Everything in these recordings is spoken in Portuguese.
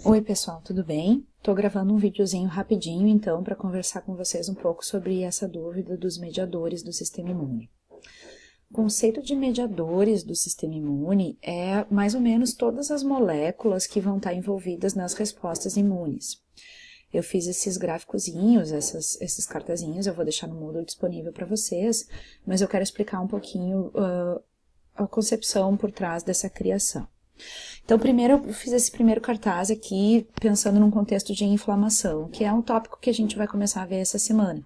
Oi pessoal, tudo bem? Estou gravando um videozinho rapidinho então para conversar com vocês um pouco sobre essa dúvida dos mediadores do sistema imune. O conceito de mediadores do sistema imune é mais ou menos todas as moléculas que vão estar envolvidas nas respostas imunes. Eu fiz esses gráficozinhos, esses cartazinhos, eu vou deixar no Moodle disponível para vocês, mas eu quero explicar um pouquinho a concepção por trás dessa criação. Então, primeiro eu fiz esse primeiro cartaz aqui pensando num contexto de inflamação, que é um tópico que a gente vai começar a ver essa semana.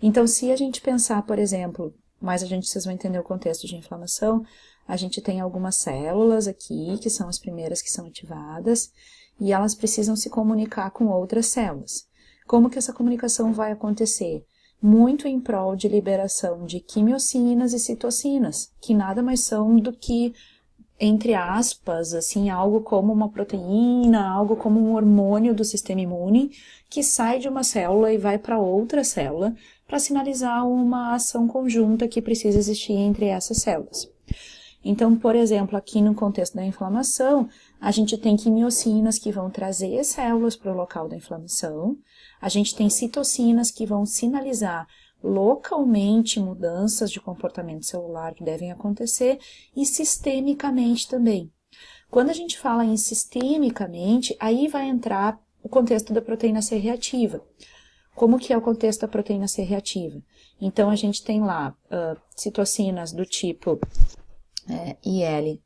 Então, se a gente pensar, por exemplo, vocês vão entender o contexto de inflamação, a gente tem algumas células aqui, que são as primeiras que são ativadas, e elas precisam se comunicar com outras células. Como que essa comunicação vai acontecer? Muito em prol de liberação de quimiocinas e citocinas, que nada mais são do que, entre aspas, assim, algo como uma proteína, algo como um hormônio do sistema imune, que sai de uma célula e vai para outra célula, para sinalizar uma ação conjunta que precisa existir entre essas células. Então, por exemplo, aqui no contexto da inflamação, a gente tem quimiocinas que vão trazer células para o local da inflamação, a gente tem citocinas que vão sinalizar localmente mudanças de comportamento celular que devem acontecer e sistemicamente também. Quando a gente fala em sistemicamente, aí vai entrar o contexto da proteína C reativa. Como que é o contexto da proteína C reativa? Então, a gente tem lá citocinas do tipo IL-6,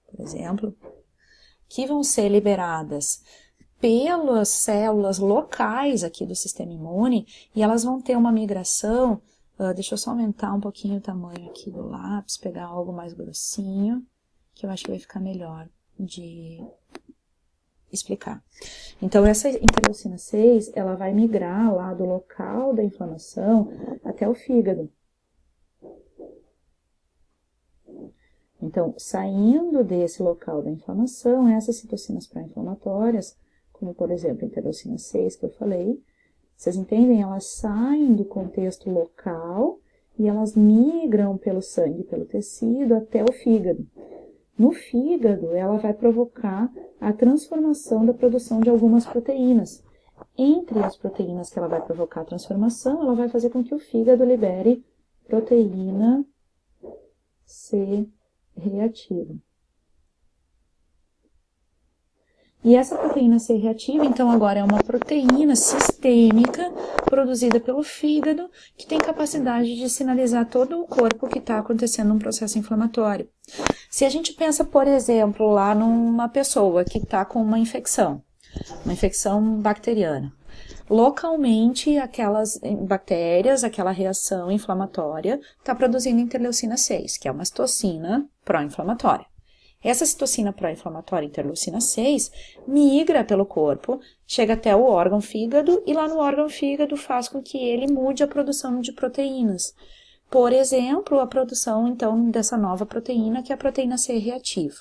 por exemplo, que vão ser liberadas pelas células locais aqui do sistema imune, e elas vão ter uma migração, deixa eu só aumentar um pouquinho o tamanho aqui do lápis, pegar algo mais grossinho, que eu acho que vai ficar melhor de explicar. Então, essa interleucina 6, ela vai migrar lá do local da inflamação até o fígado. Então, saindo desse local da inflamação, essas citocinas pró-inflamatórias, como por exemplo a interleucina 6 que eu falei, vocês entendem? Elas saem do contexto local e elas migram pelo sangue, pelo tecido, até o fígado. No fígado, ela vai provocar a transformação da produção de algumas proteínas. Entre as proteínas que ela vai provocar a transformação, ela vai fazer com que o fígado libere proteína C reativa. E essa proteína C reativa, então, agora é uma proteína sistêmica produzida pelo fígado que tem capacidade de sinalizar todo o corpo que está acontecendo um processo inflamatório. Se a gente pensa, por exemplo, lá numa pessoa que está com uma infecção bacteriana, localmente aquelas bactérias, aquela reação inflamatória está produzindo interleucina 6, que é uma citocina pró-inflamatória. Essa citocina pró-inflamatória, interleucina 6, migra pelo corpo, chega até o órgão fígado e lá no órgão fígado faz com que ele mude a produção de proteínas. Por exemplo, a produção, então, dessa nova proteína, que é a proteína C reativa.